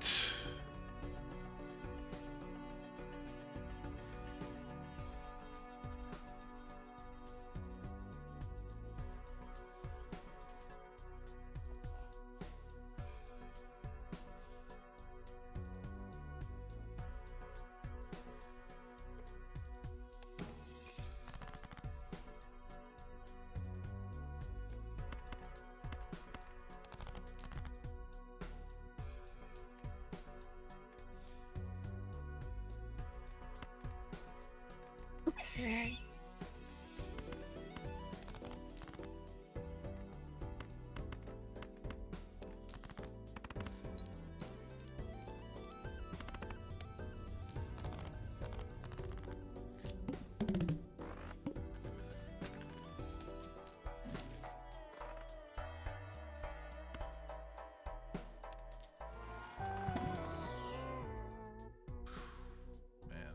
right. Okay. Man.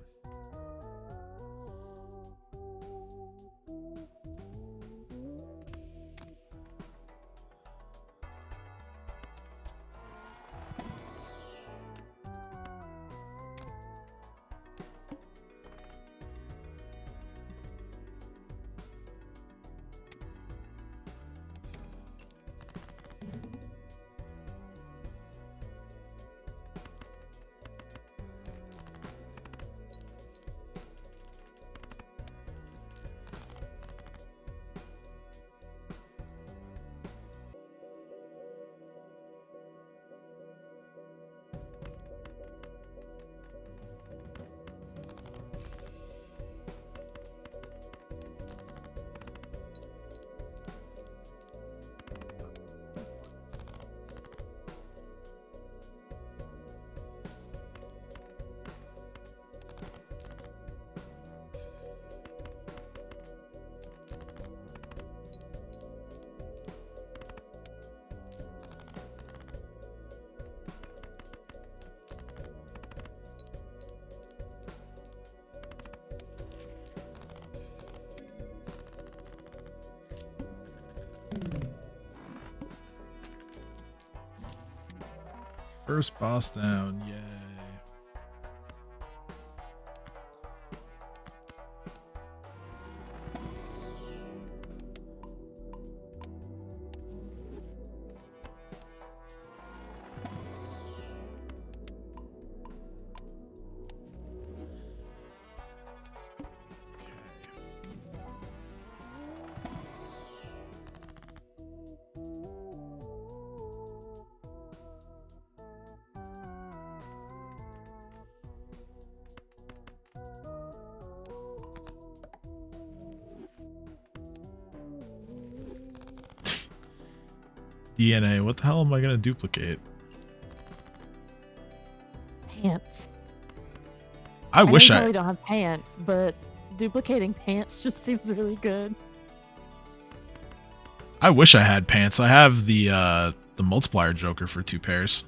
First boss down, yay. DNA, what the hell am I gonna duplicate? Pants. I wish know you probably don't have pants, but duplicating pants just seems really good. I wish I had pants. I have the multiplier joker for 2 pairs.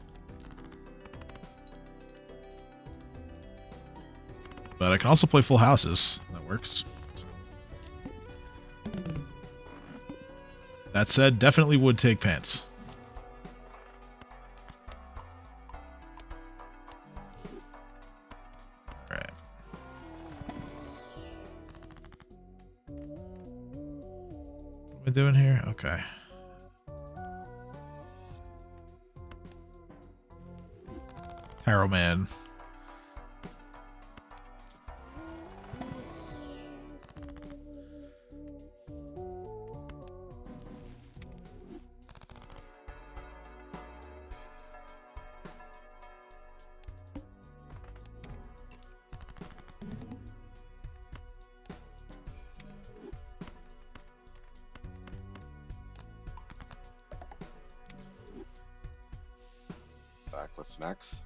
But I can also play full houses. That works. That said, definitely would take pants. Alright. What am I doing here? Okay. Tarot Man. Back with snacks.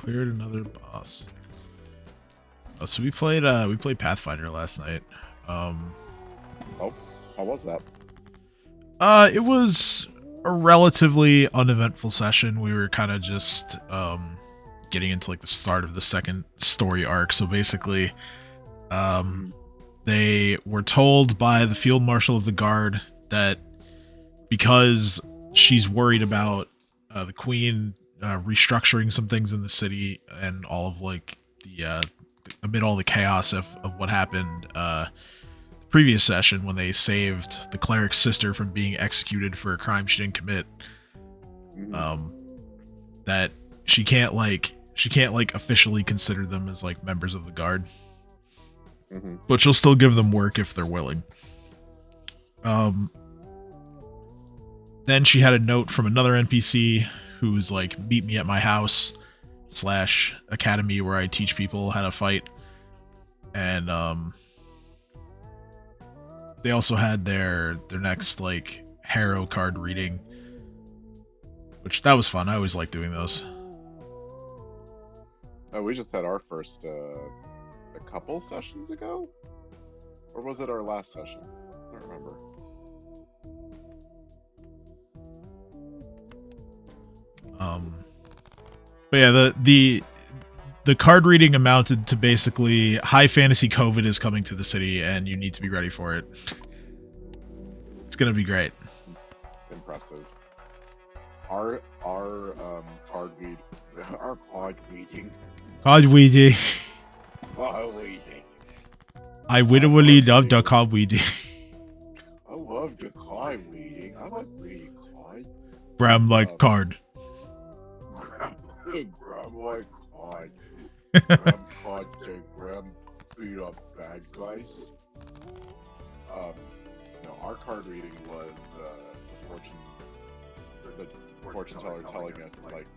Cleared another boss. Oh, so we played Pathfinder last night. Oh, how was that? It was a relatively uneventful session. We were kind of just getting into like the start of the second story arc. So basically, they were told by the field marshal of the guard that because she's worried about the queen restructuring some things in the city and all of like the amid all the chaos of what happened previous session when they saved the cleric's sister from being executed for a crime she didn't commit, that she can't officially consider them as like members of the guard, but she'll still give them work if they're willing. Then she had a note from another NPC who's like, meet me at my house / academy where I teach people how to fight. And they also had their next like Harrow card reading, which that was fun. I always like doing those. Oh, we just had our first a couple sessions ago? Or was it our last session? I don't remember. But yeah, the card reading amounted to basically high fantasy COVID is coming to the city and you need to be ready for it. It's gonna be great. Impressive. Our card reading. Card reading. Card reading. I literally love the card reading. I love the card reading. I like reading cards. Bram like card. Graham like card. Graham card say Graham beat up bad guys. No, our card reading was the fortune teller telling us, like,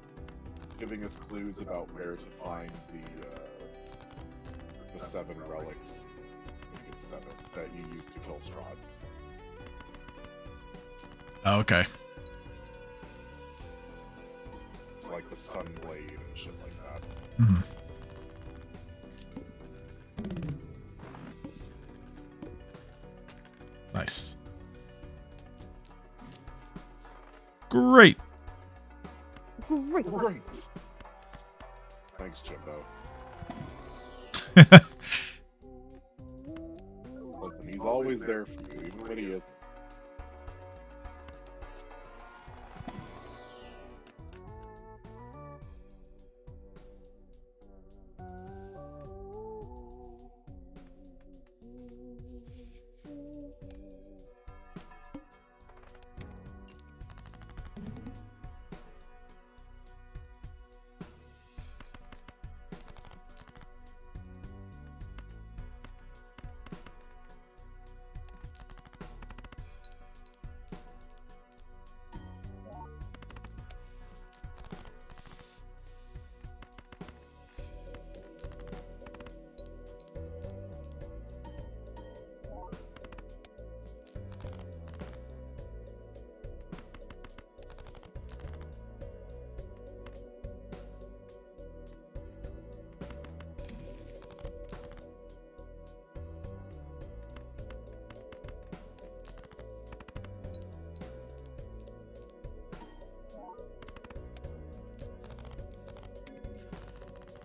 giving us clues about where to find the 7 relics. I think it's 7 that you use to kill Strahd. Oh, okay. It's like the Sun Blade and shit like that. Mm-hmm. Nice. Great. Great. Thanks, Jimbo. Listen, he's always there for you, even when he isn't.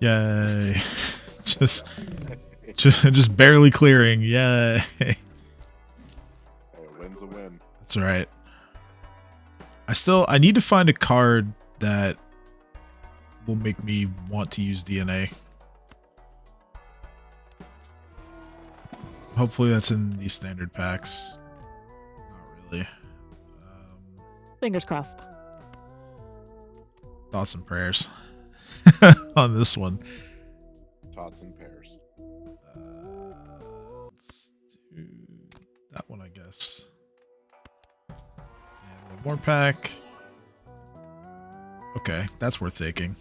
Yay. just barely clearing. Yay. Hey, a win's a win. That's right. I need to find a card that will make me want to use DNA. Hopefully that's in these standard packs. Not really. Fingers crossed. Thoughts and prayers on this one. Tots and pears. Let's do that one, I guess. And one more pack. Okay, that's worth taking.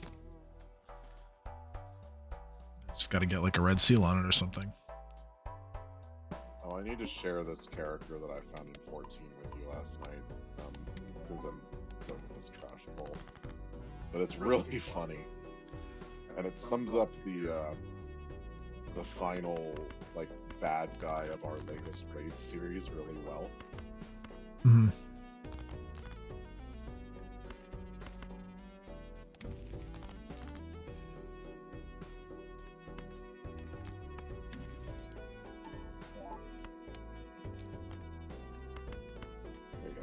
Just got to get like a red seal on it or something. Oh, I need to share this character that I found in 14 with you last night. Because I'm done with this trash bowl. But it's really funny. and it sums up the final like bad guy of our latest raid series really well. Mm-hmm. There you go.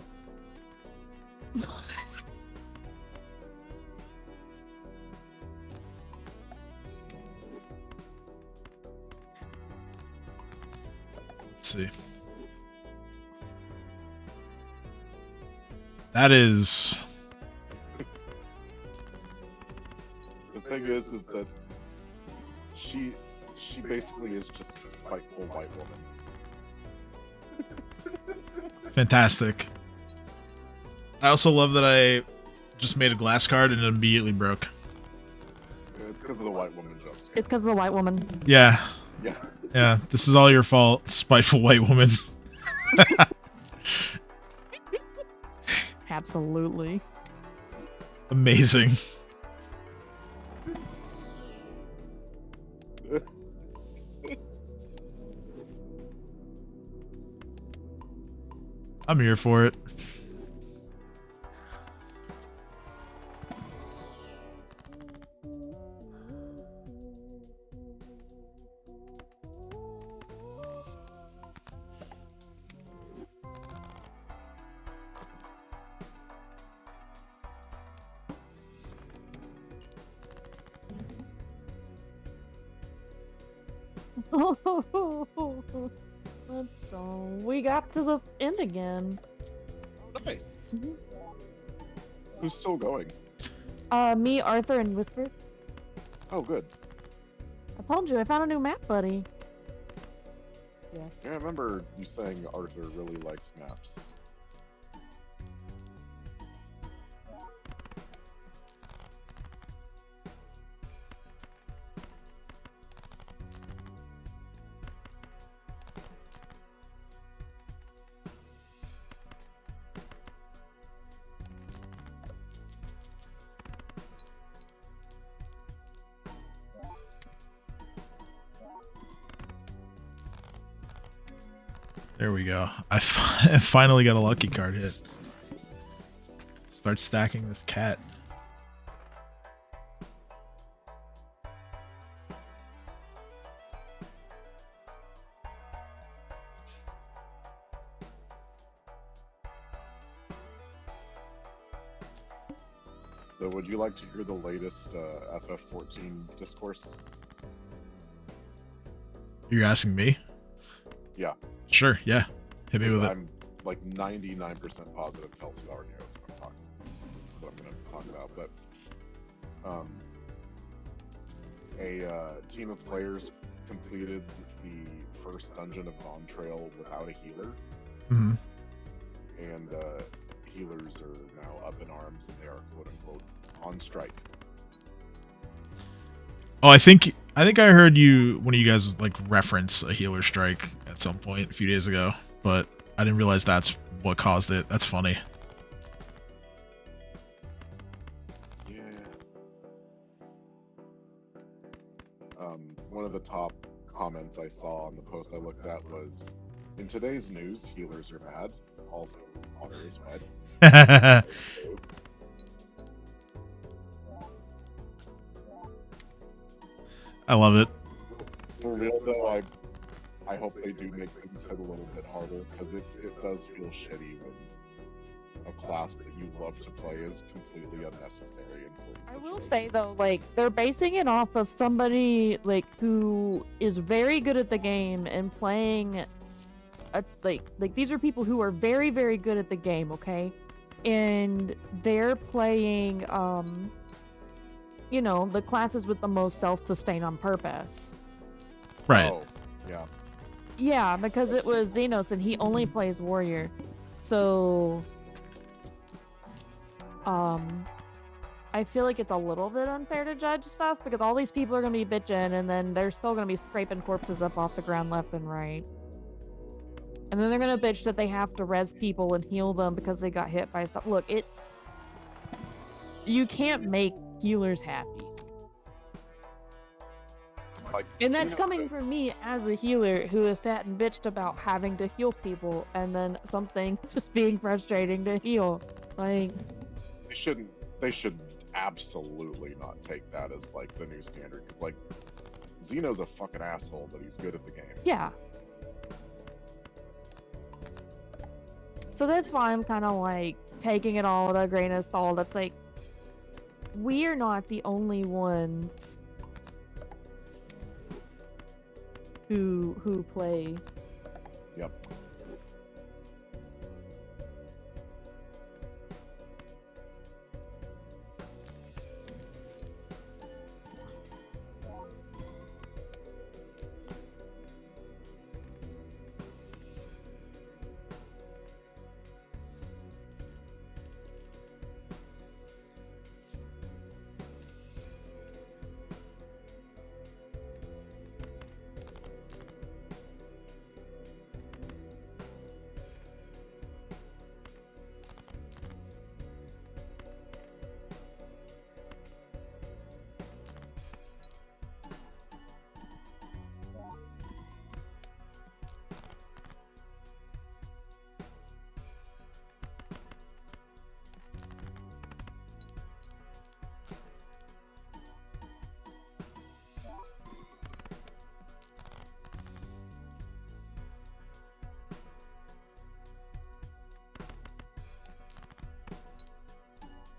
Let's see. That is. The thing is that she basically is just a spiteful white woman. Fantastic. I also love that I just made a glass card and it immediately broke. It's because of the white woman jokes. It's because of the white woman. Yeah. Yeah. Yeah. This is all your fault, spiteful white woman. Absolutely. Amazing. I'm here for it. Let's go. We got to the end again. Oh, nice. Mhm. Who's still going? Me, Arthur, and Whisper. Oh, good. I told you, I found a new map, buddy. Yes. Yeah, I remember you saying Arthur really likes maps. There we go. I finally got a lucky card hit. Start stacking this cat. So would you like to hear the latest FF14 discourse? You're asking me? Yeah. Sure, yeah. Hit me with it. I'm like 99% positive Kelsey already knows what I'm going to talk about. But a team of players completed the first dungeon of Dawn Trail without a healer. Mm-hmm. And healers are now up in arms and they are quote unquote on strike. Oh, I think I heard one of you guys like reference a healer strike at some point a few days ago, but I didn't realize that's what caused it. That's funny. Yeah. One of the top comments I saw on the post I looked at was, "In today's news, healers are bad. Also, water is bad." I love it. For real though, I hope they do make things hit a little bit harder, because it does feel shitty when a class that you love to play is completely unnecessary. I will say though, like they're basing it off of somebody like who is very good at the game and playing. Like these are people who are very very good at the game, okay, and they're playing you know, the classes with the most self-sustain on purpose. Right. Oh, yeah. Yeah, because it was Xenos and he only plays warrior, so I feel like it's a little bit unfair to judge stuff because all these people are gonna be bitching and then they're still gonna be scraping corpses up off the ground left and right. And then they're gonna bitch that they have to res people and heal them because they got hit by stuff. Look, you can't make healers happy. Like, And that's Xeno- coming from me as a healer who has sat and bitched about having to heal people and then something just being frustrating to heal. Like, They shouldn't. They should absolutely not take that as like the new standard. Because like, Xeno's a fucking asshole, but he's good at the game. yeah. So that's why I'm kind of like taking it all with a grain of salt. It's like, we're not the only ones who play. Yep.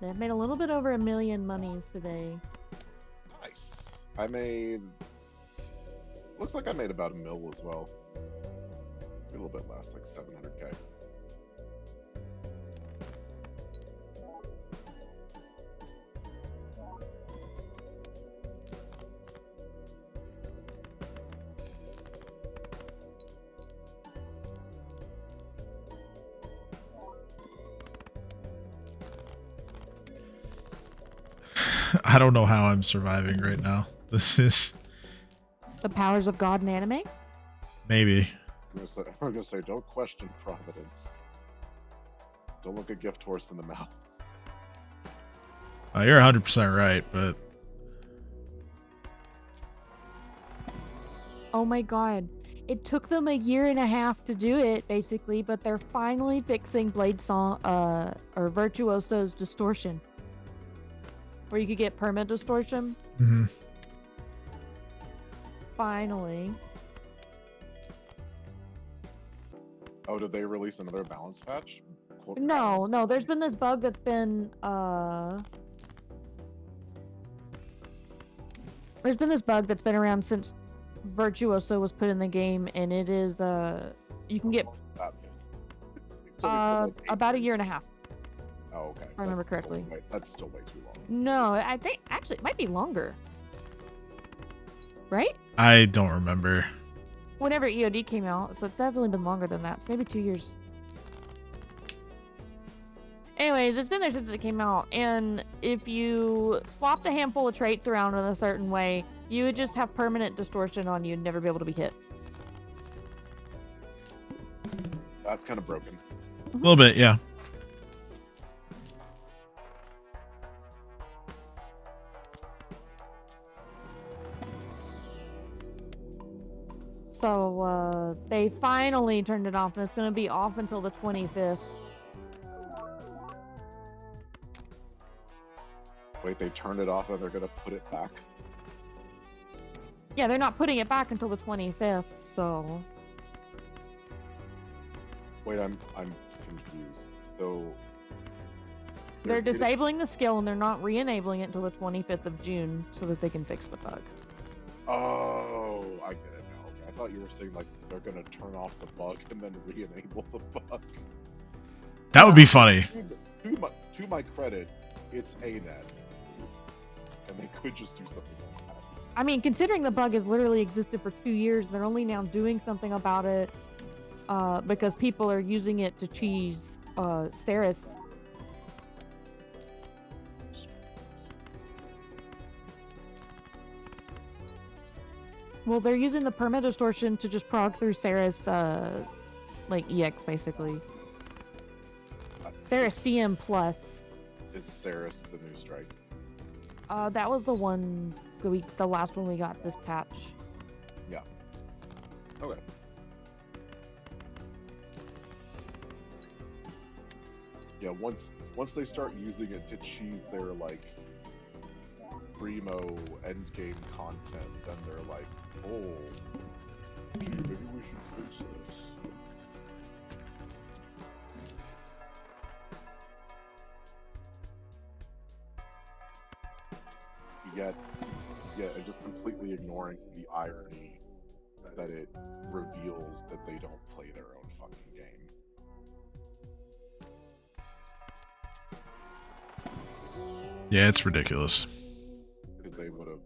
They've made a little bit over 1 million monies today. Nice. I made. Looks like I made about $1 million as well. A little bit less, like 700K. I don't know how I'm surviving right now. This is The powers of God in anime? maybe. I'm gonna say, don't question providence. Don't look a gift horse in the mouth. You're 100% right, but Oh my god. It took them 1.5 years to do it, basically, but they're finally fixing Blade Song, or Virtuoso's distortion. Where you could get perma distortion. mhm. Finally. Oh, did they release another balance patch? Quote, No, balance no, patch? there's been this bug that's been, there's been this bug that's been around since Virtuoso was put in the game, and it is, you can get, That- So we put, like, 8 about 1.5 years. years. Oh, okay. I remember correctly. That's still way too long. No, I think, actually, it might be longer. Right? I don't remember. Whenever EOD came out, so it's definitely been longer than that. So maybe 2 years. Anyways, it's been there since it came out, and if you swapped a handful of traits around in a certain way, you would just have permanent distortion on you and never be able to be hit. That's kind of broken. A little bit, yeah. So, they finally turned it off, and it's going to be off until the 25th. Wait, they turned it off and they're gonna put it back? Yeah, they're not putting it back until the 25th, so... Wait, I'm confused. So They're getting- disabling the skill, and they're not re-enabling it until the 25th of June so that they can fix the bug. Oh, I get it now. Okay. I thought you were saying like they're gonna turn off the bug and then re-enable the bug. That would be funny. To my credit, it's ANET, and they could just do something like that. I mean, considering the bug has literally existed for 2 years, they're only now doing something about it because people are using it to cheese Ceres. Well, they're using the perma distortion to just prog through Ceres, like EX basically. Ceres CM plus. Is Ceres the new strike? That was the one the last one we got this patch. Okay. Yeah, once they start using it to cheese their like primo endgame content, then they're like, oh, gee, maybe we should fix this. Yet, just completely ignoring the irony that it reveals that they don't play their own fucking game. Yeah, it's ridiculous. Because they would have,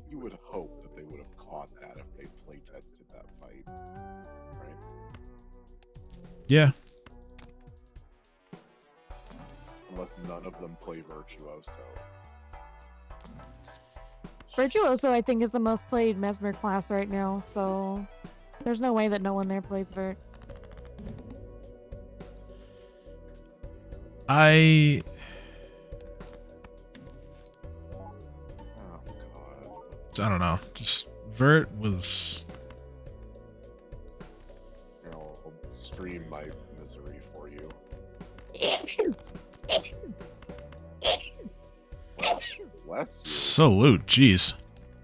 you would hope that they would have caught that if they play tested that fight, right? Yeah. Unless none of them play Virtuoso. Virtuoso, I think, is the most played Mesmer class right now, so there's no way that no one there plays Vert. I Oh god. don't know. Just Vert was I'll stream my misery for you. Bless you. salute. Jeez.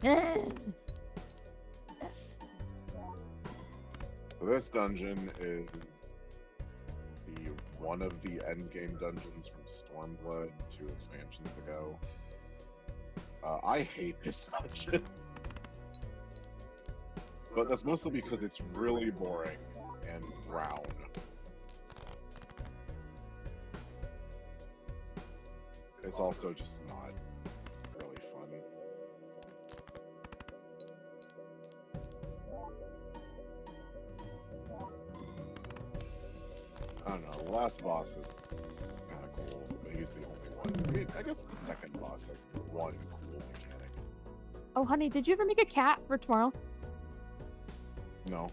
So this dungeon is one of the endgame dungeons from Stormblood 2 expansions ago. I hate this dungeon. But that's mostly because it's really boring and brown. It's also just not really fun. I don't know, the last boss is kind of cool, but he's the only one. I mean, I guess the second boss has one cool mechanic. Oh, honey, did you ever make a cat for tomorrow? No.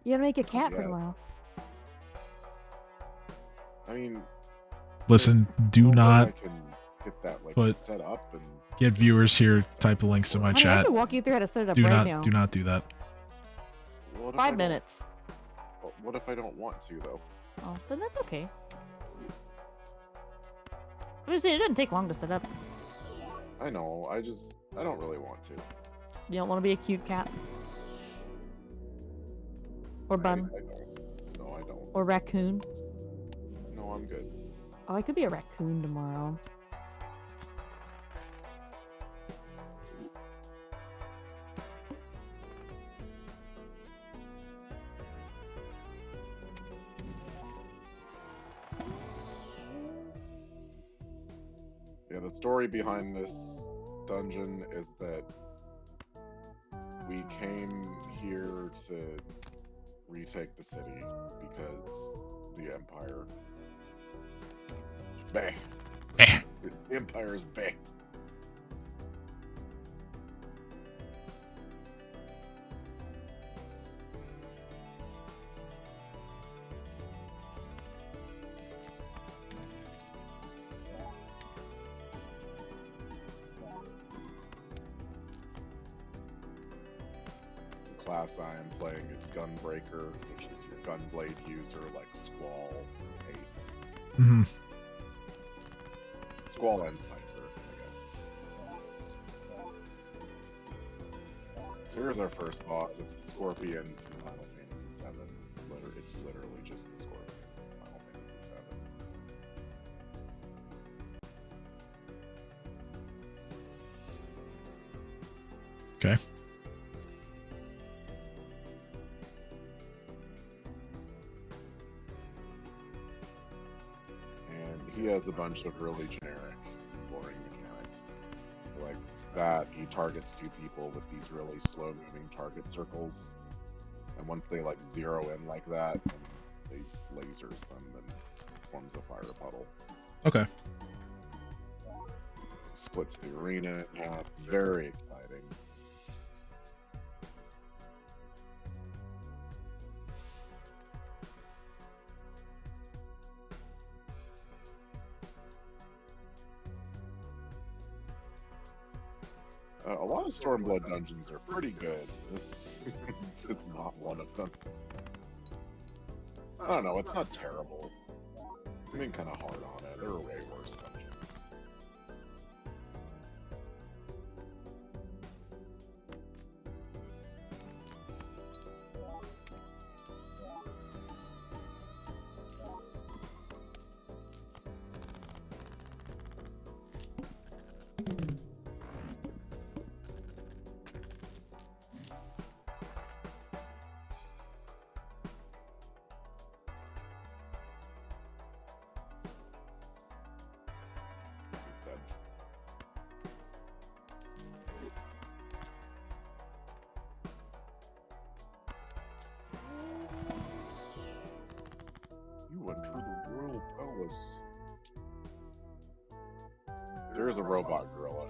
You gotta make a cat for Yeah. tomorrow. I mean, Listen, do no way not I can get that like put- set up and get viewers here. Type the links to my Honey, I chat. can walk you through how to set it up Do right not now. do not do that. What if I 5 don't- minutes. What if I don't want to though? Oh, then that's okay. I'm just saying, it doesn't take long to set up. I know. I don't really want to. You don't want to be a cute cat? Or bun? I don't. No, I don't. Or raccoon? No, I'm good. Oh, I could be a raccoon tomorrow. Yeah, the story behind this dungeon is that we came here to retake the city because the Empire. Bah. Eh. The Empire's bah. The class I am playing is Gunbreaker, which is your gunblade user like Squall hates. Hmm. Squall and Cypher, I guess. So here's our first boss. It's the Scorpion from Final Fantasy VII. It's literally just the Scorpion from Final Fantasy VII. Okay. And he has a bunch of really generic, boring mechanics. Like that, he targets two people with these really slow-moving target circles. And once they like zero in like that, they lasers them and forms a fire puddle. Okay. Splits the arena in half. Very exciting. A lot of Stormblood dungeons are pretty good. This is not one of them. I don't know, it's not terrible. I'm being kind of hard on it. There are way worse dungeons. You enter the royal palace. There is a robot gorilla.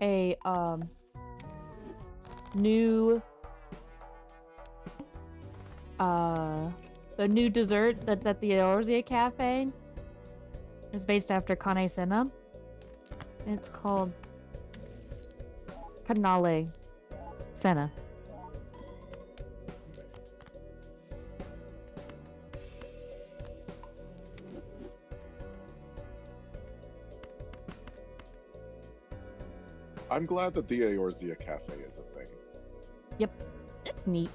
A new the new dessert that's at the Eorzea Cafe is based after Kane Senna. It's called Canale Senna. I'm glad that the Eorzea Cafe is a thing. Yep, it's neat.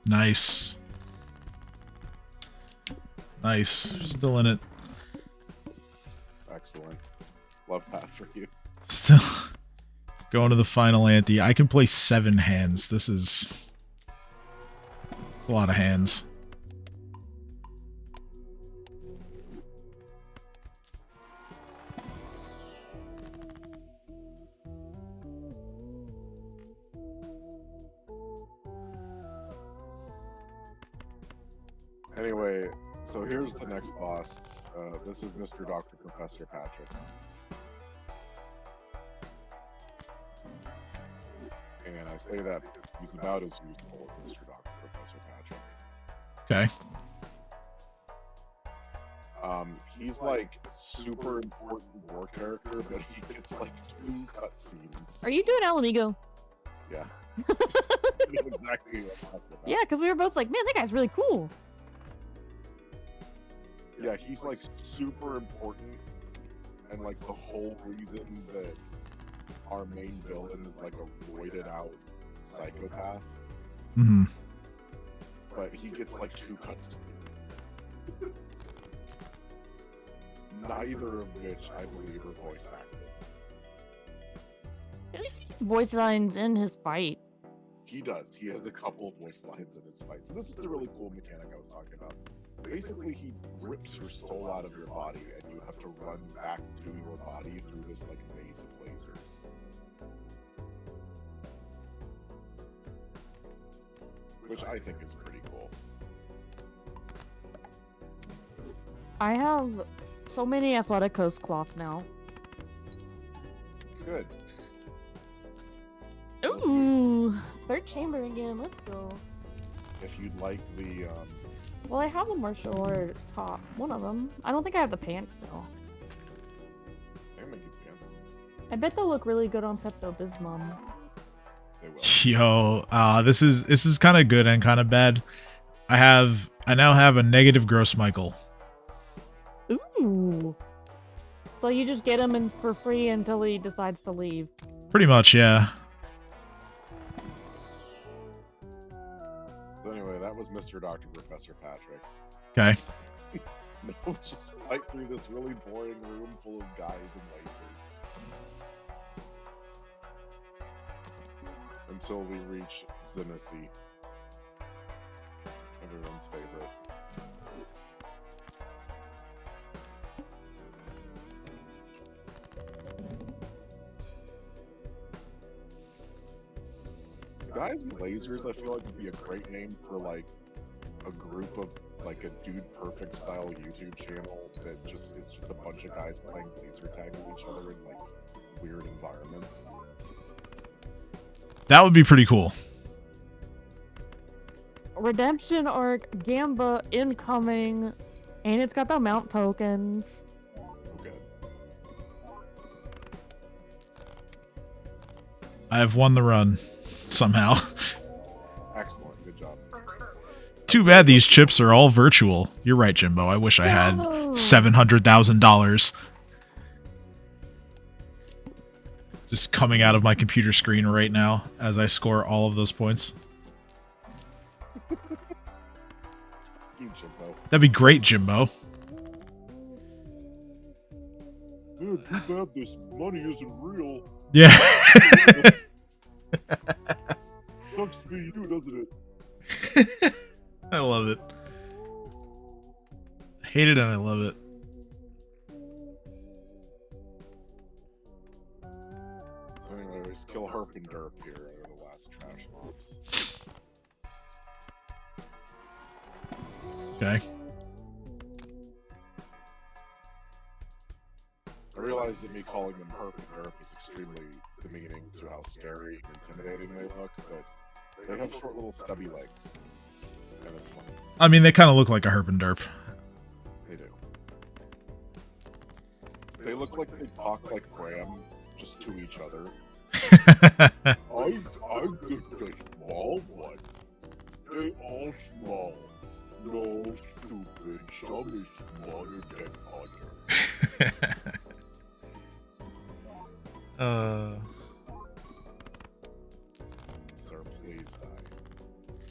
Nice. Nice. Still in it. Excellent. Love that for you. Still going to the final ante. I can play 7 hands. This is a lot of hands. Anyway, so here's the next boss. This is Mr. Dr. Professor Patrick. And I say that because he's about as useful as Mr. Dr. Professor Patrick. Okay. He's like super important war character, but he gets like 2 cutscenes. Are you doing Alamigo? Yeah. You know exactly what I'm talking about. Yeah, because we were both like, man, that guy's really cool. Yeah, he's like super important, and like the whole reason that our main villain is like a roided out psychopath, Hmm. but he gets like 2 cuts. Neither of which I believe are voice acted. At least he gets voice lines in his fight. He does. He has a couple of voice lines in his fight. So this is the really cool mechanic I was talking about. Basically, he rips your soul out of your body, and you have to run back to your body through this like maze of lasers. Which I think is pretty cool. I have so many Athleticos cloth now. Good. Ooh, third chamber again. Let's go. If you'd like the Well, I have a martial art top. One of them. I don't think I have the pants though. I can make you pants. I bet they'll look really good on Pepto Bismol. They will. Yo, this is kind of good and kind of bad. I now have a negative gross Michael. Ooh. So you just get him in for free until he decides to leave. Pretty much, yeah. So anyway, that was Mr. Dr. Professor Patrick. Okay. Now let's just fight through this really boring room full of guys and lasers. Until we reach Zenesi. Everyone's favorite. Guys and Lasers, I feel like would be a great name for like a group of like a Dude Perfect style YouTube channel that just is just a bunch of guys playing laser tag with each other in like weird environments. That would be pretty cool. Redemption arc, Gamba incoming, and it's got the mount tokens. Okay. I have won the run somehow. Excellent, good job. Too bad these chips are all virtual. You're right, Jimbo. I wish I had No. $700,000 just coming out of my computer screen right now as I score all of those points. You, Jimbo. That'd be great, Jimbo. Dude, too bad this money isn't real. Yeah. Sucks to be you, doesn't it? I love it. I hate it and I love it. So anyways, kill Herp and Derp here are the last trash mobs. Okay. I realize that me calling them Herp and Derp is extremely demeaning to how scary and intimidating they look, but they have short little stubby legs. And it's funny. I mean, they kind of look like a herp and derp. They do. They look like they talk like Graham, just to each other. I'm the small one. They all small. No stupid. Some is smaller than other. Sir, please die.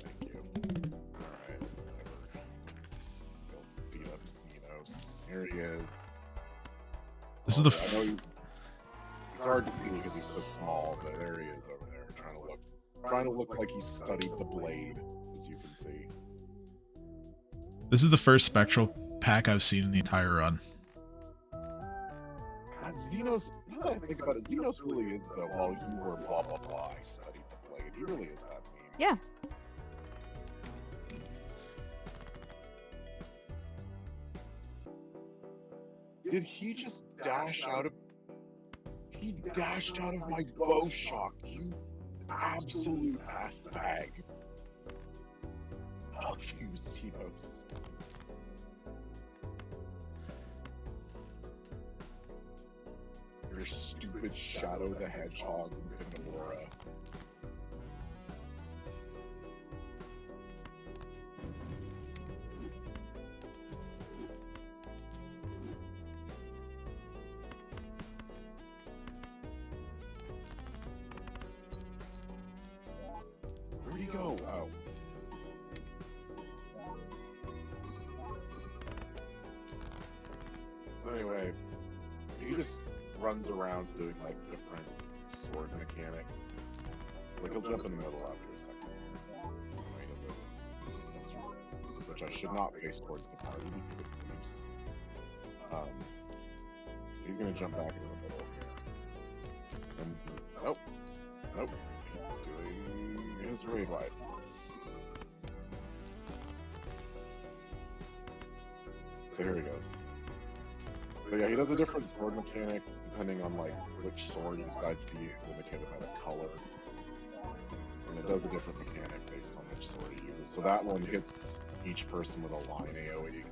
Thank you. Alright, whatever. Go beat up Xenos. Here he is. This is the I know he's hard to see because he's so small, but there he is over there, trying to look like he studied the blade, as you can see. This is the first spectral pack I've seen in the entire run. God, Xenos, now that I think about it, Xenos really is the, well, you were blah blah blah, I studied the blade. He really is that mean. Yeah. Did he just dash out of... He dashed out of my bow shock, you absolute ass bag. Fuck you, Xenos. Your stupid Shadow the Hedgehog in Pandora. Anyway, he just runs around doing like different sword mechanics. Like he'll jump in the middle after a second. No, he doesn't. Which I should not face towards the party because it leaves. He's gonna jump back in the middle here. And nope. He's doing his raid light. So here he goes. But yeah, he does a different sword mechanic depending on like which sword he decides to use, indicated by the color. And it does a different mechanic based on which sword he uses. So that one hits each person with a line AoE.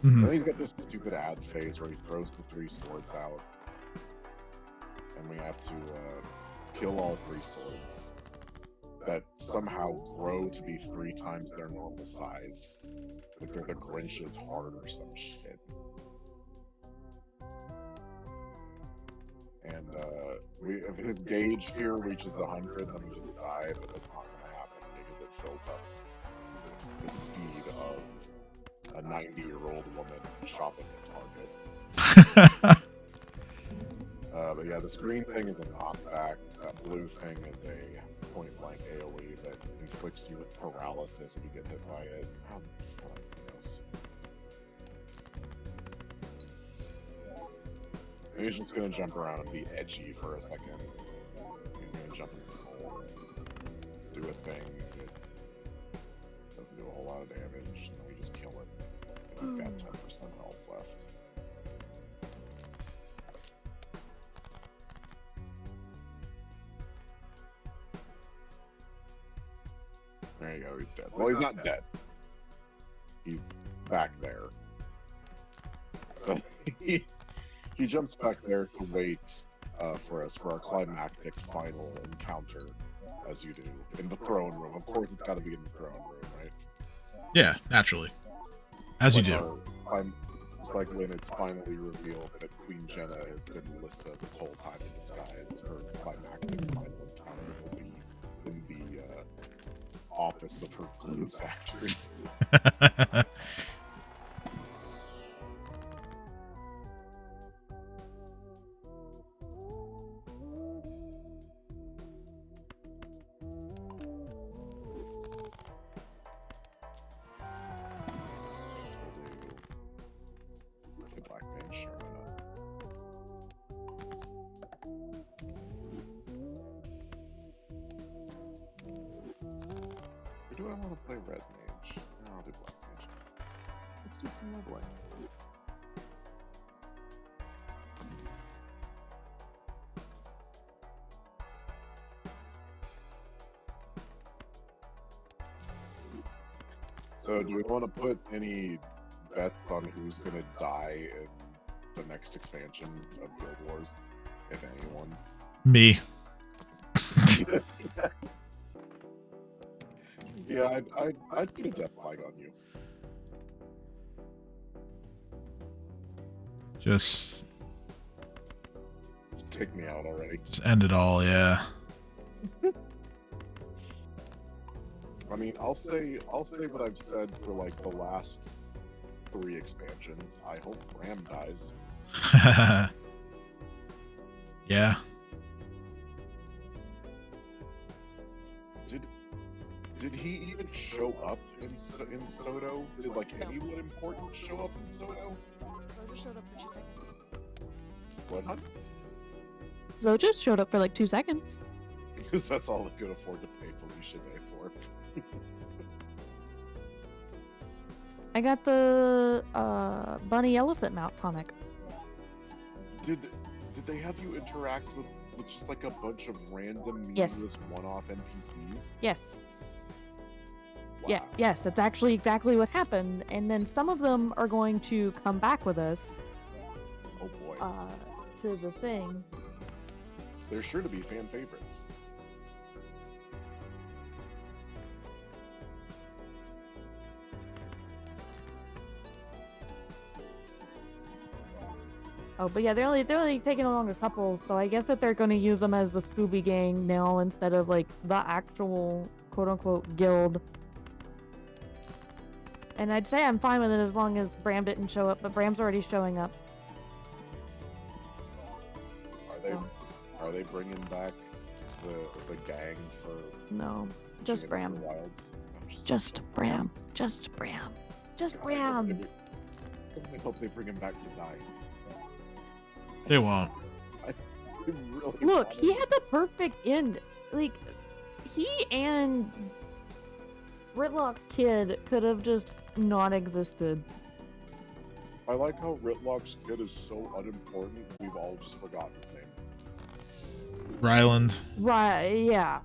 Mhm. Then he's got this stupid ad phase where he throws the 3 swords out. And we have to kill all 3 swords that somehow grow to be 3 times their normal size. Like they're the Grinch's heart or some shit. And if his gauge here reaches 100, then he just die, but that's not gonna happen because it built up the speed of a 90-year-old woman shopping at Target. But yeah, this green thing is a knockback. That blue thing is a point-blank AoE that inflicts you with paralysis if you get hit by it. What is this? And he's just gonna jump around and be edgy for a second. He's gonna jump in the hole, do a thing. It doesn't do a whole lot of damage, and we just kill it. And I've got 10% health left. There you go, he's dead. Well, he's not dead. He's back there. But he jumps back there to wait for us for our climactic final encounter, as you do, in the throne room. Of course, it's got to be in the throne room, right? Yeah, naturally. As you do. It's like when it's finally revealed that Queen Jenna has been Melissa this whole time in disguise. Her climactic final encounter will be in the office of her glue factory. Or do I want to play red mage? No, I'll do black mage. Let's do some leveling. So do we want to put any bets on who's going to die in the next expansion of Guild Wars, if anyone? Me. Yeah, I'd put a death flag on you. Just Take me out already. Just end it all, yeah. I mean, I'll say what I've said for like the last 3 expansions. I hope Ram dies. Yeah. Did he even show up in Soto? Did like anyone important show up in Soto? Zoja showed up for 2 seconds. What? Huh? Zoja showed up for like 2 seconds. Because that's all they could afford to pay Felicia Day for. I got the bunny elephant mount tonic. Did they have you interact with just like a bunch of random Yes. meaningless one-off NPCs? Yes. Wow. Yeah, yes, that's actually exactly what happened. And then some of them are going to come back with us Oh boy. to the thing. They're sure to be fan favorites. Oh, but yeah, they're only taking along a couple, so I guess that they're going to use them as the Scooby Gang now instead of like the actual quote-unquote guild. And I'd say I'm fine with it as long as Bram didn't show up, but Bram's already showing up. Are they bringing back the gang for No, just Chicken Bram. of the Wilds? I'm Just Bram. Just Bram. Just God, I hope Bram. I hope they bring him back to die. They won't. I really Look, want he him. had the perfect end. Like, he and Ritlock's kid could have just not existed. I like how Ritlock's kid is so unimportant, we've all just forgotten his name. Ryland. Right, yeah.